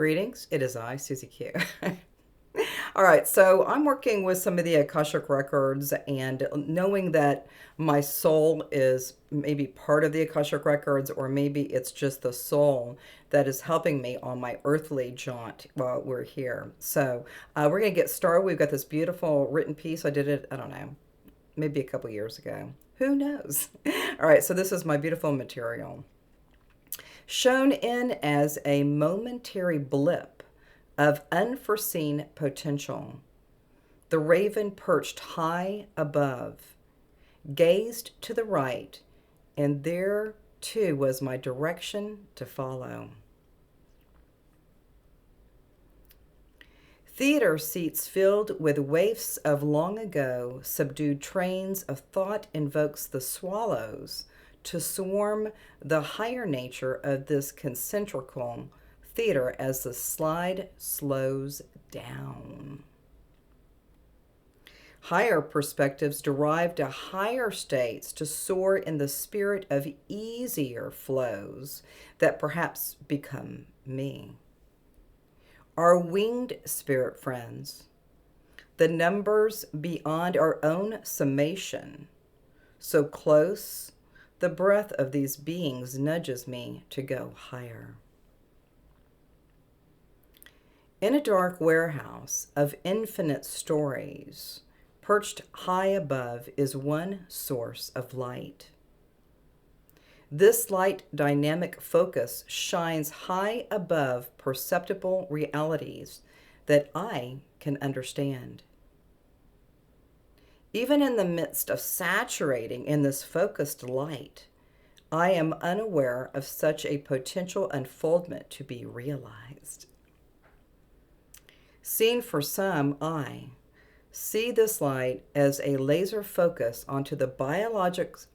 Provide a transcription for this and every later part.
Greetings, it is I, Susie Q. All right, so I'm working with some of the Akashic records and knowing that my soul is maybe part of the Akashic records, or maybe it's just the soul that is helping me on my earthly jaunt while we're here. So we're going to get started. We've got this beautiful written piece. I did it, I don't know, maybe a couple years ago. Who knows? All right, so this is my beautiful material. Shown in as a momentary blip of unforeseen potential, the raven perched high above, gazed to the right, and there too was my direction to follow. Theater seats filled with waifs of long ago, subdued trains of thought invokes the swallows to swarm the higher nature of this concentrical theater as the slide slows down. Higher perspectives derive to higher states to soar in the spirit of easier flows that perhaps become me. Our winged spirit friends, the numbers beyond our own summation, so close, the breath of these beings nudges me to go higher. In a dark warehouse of infinite stories, perched high above is one source of light. This light dynamic focus shines high above perceptible realities that I can understand. Even in the midst of saturating in this focused light, I am unaware of such a potential unfoldment to be realized. Seen for some, I see this light as a laser focus onto the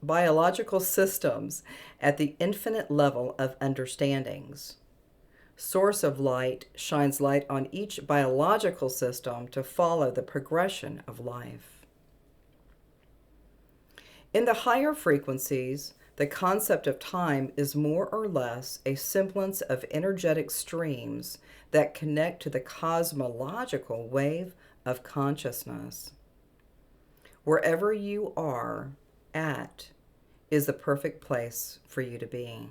biological systems at the infinite level of understandings. Source of light shines light on each biological system to follow the progression of life. In the higher frequencies, the concept of time is more or less a semblance of energetic streams that connect to the cosmological wave of consciousness. Wherever you are at is the perfect place for you to be.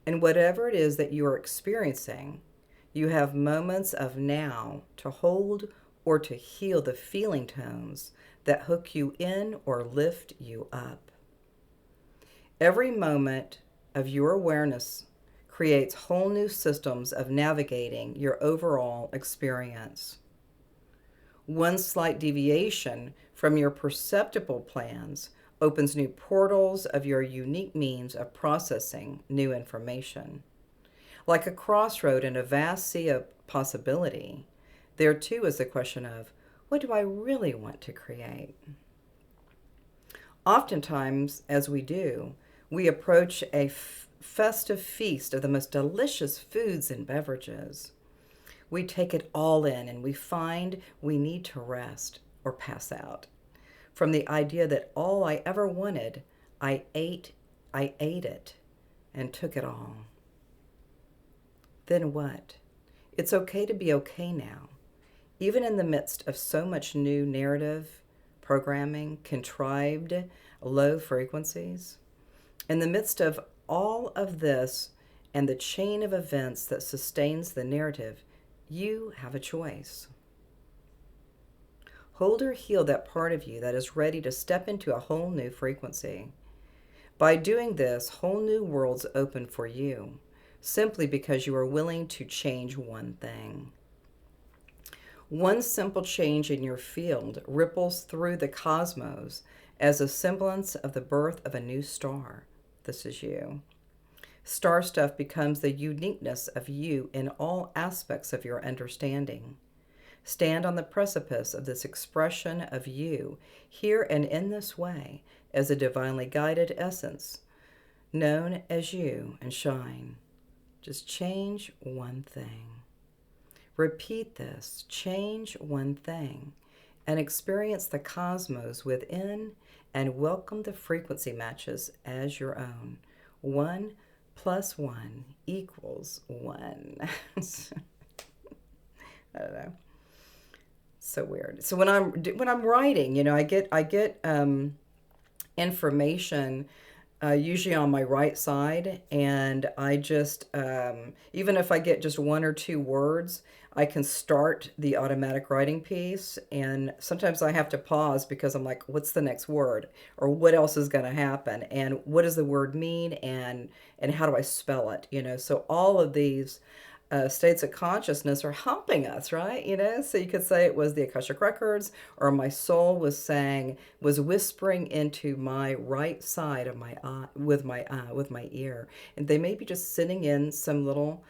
And whatever it is that you are experiencing, you have moments of now to hold or to heal the feeling tones that hook you in or lift you up. Every moment of your awareness creates whole new systems of navigating your overall experience. One slight deviation from your perceptible plans opens new portals of your unique means of processing new information. Like a crossroad in a vast sea of possibility, there too is the question of, what do I really want to create? Oftentimes, as we do, we approach a festive feast of the most delicious foods and beverages. We take it all in and we find we need to rest or pass out. From the idea that all I ever wanted, I ate it and took it all. Then what? It's okay to be okay now. Even in the midst of so much new narrative, programming, contrived, low frequencies, in the midst of all of this and the chain of events that sustains the narrative, you have a choice. Hold or heal that part of you that is ready to step into a whole new frequency. By doing this, whole new worlds open for you, simply because you are willing to change one thing. One simple change in your field ripples through the cosmos as a semblance of the birth of a new star. This is you. Starstuff becomes the uniqueness of you in all aspects of your understanding. Stand on the precipice of this expression of you, here and in this way, as a divinely guided essence, known as you, and shine. Just change one thing. Repeat this, change one thing, and experience the cosmos within and welcome the frequency matches as your own. One plus 1 equals 1. I don't know. So weird. So when I'm writing, I get information usually on my right side, and I just even if I get just 1 or 2 words, I can start the automatic writing piece, and sometimes I have to pause because I'm like, what's the next word, or what else is going to happen, and what does the word mean, and how do I spell it? So all of these states of consciousness are helping us, right? So you could say it was the Akashic records, or my soul was whispering into my right side of my eye with my ear, and they may be just sitting in some little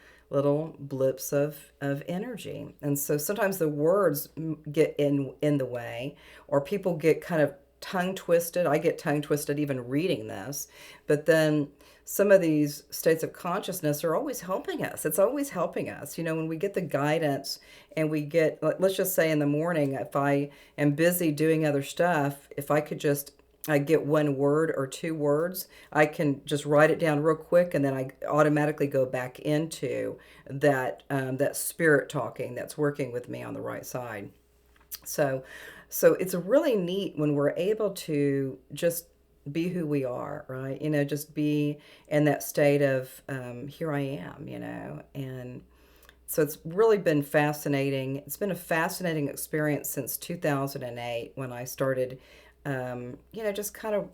blips of energy. And so sometimes the words get in the way, or people get kind of tongue twisted. I get tongue twisted even reading this, but then some of these states of consciousness are always helping us. It's always helping us. When we get the guidance, and we get, let's just say in the morning, if I am busy doing other stuff, if I could just, I get 1 word or 2 words, I can just write it down real quick, and then I automatically go back into that spirit talking that's working with me on the right side. So, so it's really neat when we're able to just be who we are, right? Just be in that state of here I am, and so it's really been fascinating. It's been a fascinating experience since 2008 when I started, just kind of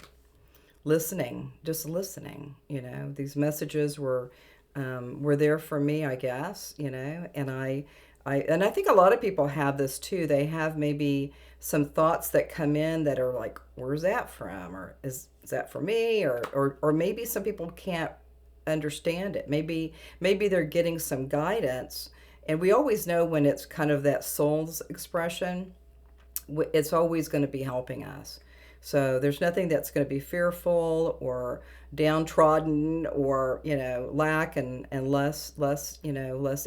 listening, just listening. These messages were there for me, I guess. And I think a lot of people have this too. They have maybe some thoughts that come in that are like, "Where's that from?" Or "Is that for me?" Or maybe some people can't understand it. Maybe they're getting some guidance, and we always know when it's kind of that soul's expression, it's always going to be helping us. So there's nothing that's going to be fearful or downtrodden, or lack and less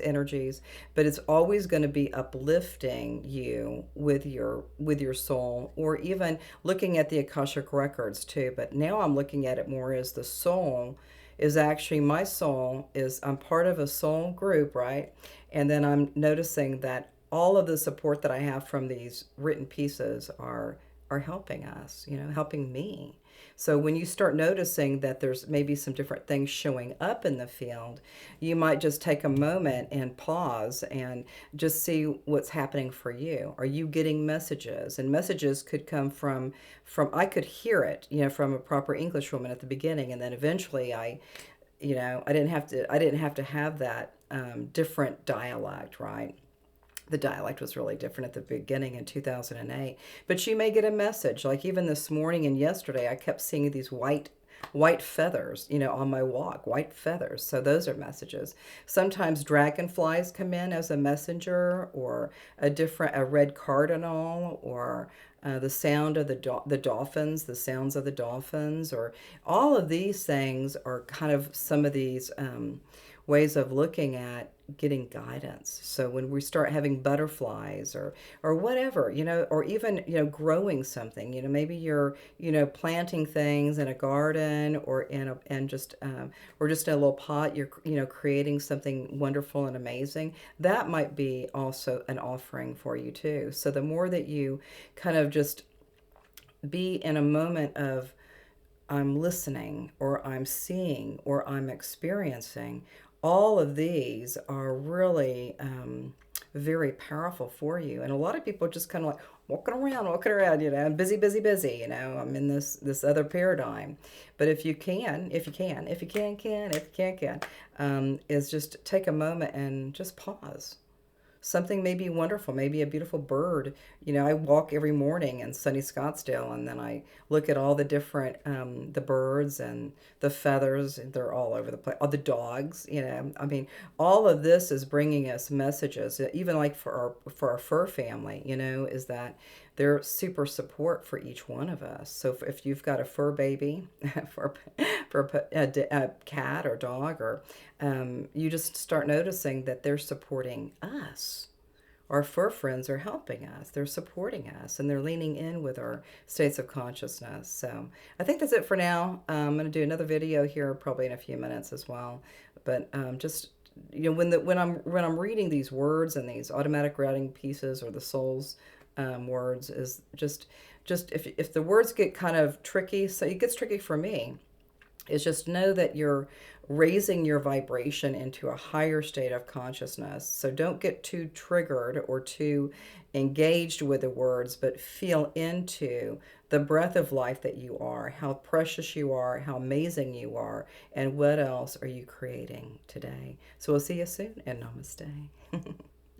energies, but it's always going to be uplifting you with your soul, or even looking at the Akashic records too. But now I'm looking at it more as the soul is actually, my soul is, I'm part of a soul group, right? And then I'm noticing that all of the support that I have from these written pieces are helping us, helping me. So when you start noticing that there's maybe some different things showing up in the field, you might just take a moment and pause and just see what's happening for you. Are you getting messages? And messages could come from I could hear it, from a proper English woman at the beginning, and then eventually I didn't have to have that different dialect, right? The dialect was really different at the beginning in 2008. But you may get a message, like even this morning and yesterday, I kept seeing these white feathers, on my walk, white feathers. So those are messages. Sometimes dragonflies come in as a messenger, or a red cardinal, or the sound of the dolphins, the sounds of the dolphins, or all of these things are kind of some of these ways of looking at getting guidance. So when we start having butterflies, or whatever, or even growing something, maybe you're planting things in a garden, or or just in a little pot, you're creating something wonderful and amazing. That might be also an offering for you too. So the more that you kind of just be in a moment of, I'm listening, or I'm seeing, or I'm experiencing, all of these are really very powerful for you. And a lot of people just kind of like walking around, busy, busy, busy. I'm in this other paradigm. But if you can, is just take a moment and just pause. Something may be wonderful, maybe a beautiful bird. I walk every morning in sunny Scottsdale, and then I look at all the different, the birds and the feathers. They're all over the place. All the dogs, I mean, all of this is bringing us messages. Even like for our fur family, is that they're super support for each one of us. So if you've got a fur baby, for a cat or dog, or you just start noticing that they're supporting us, our fur friends are helping us, they're supporting us, and they're leaning in with our states of consciousness. So I think that's it for now. I'm going to do another video here probably in a few minutes as well. But just when I'm reading these words and these automatic writing pieces or the soul's words, is just if the words get kind of tricky, so it gets tricky for me, is just know that you're raising your vibration into a higher state of consciousness. So don't get too triggered or too engaged with the words, but feel into the breath of life that you are, how precious you are, how amazing you are, and what else are you creating today. So we'll see you soon, and namaste.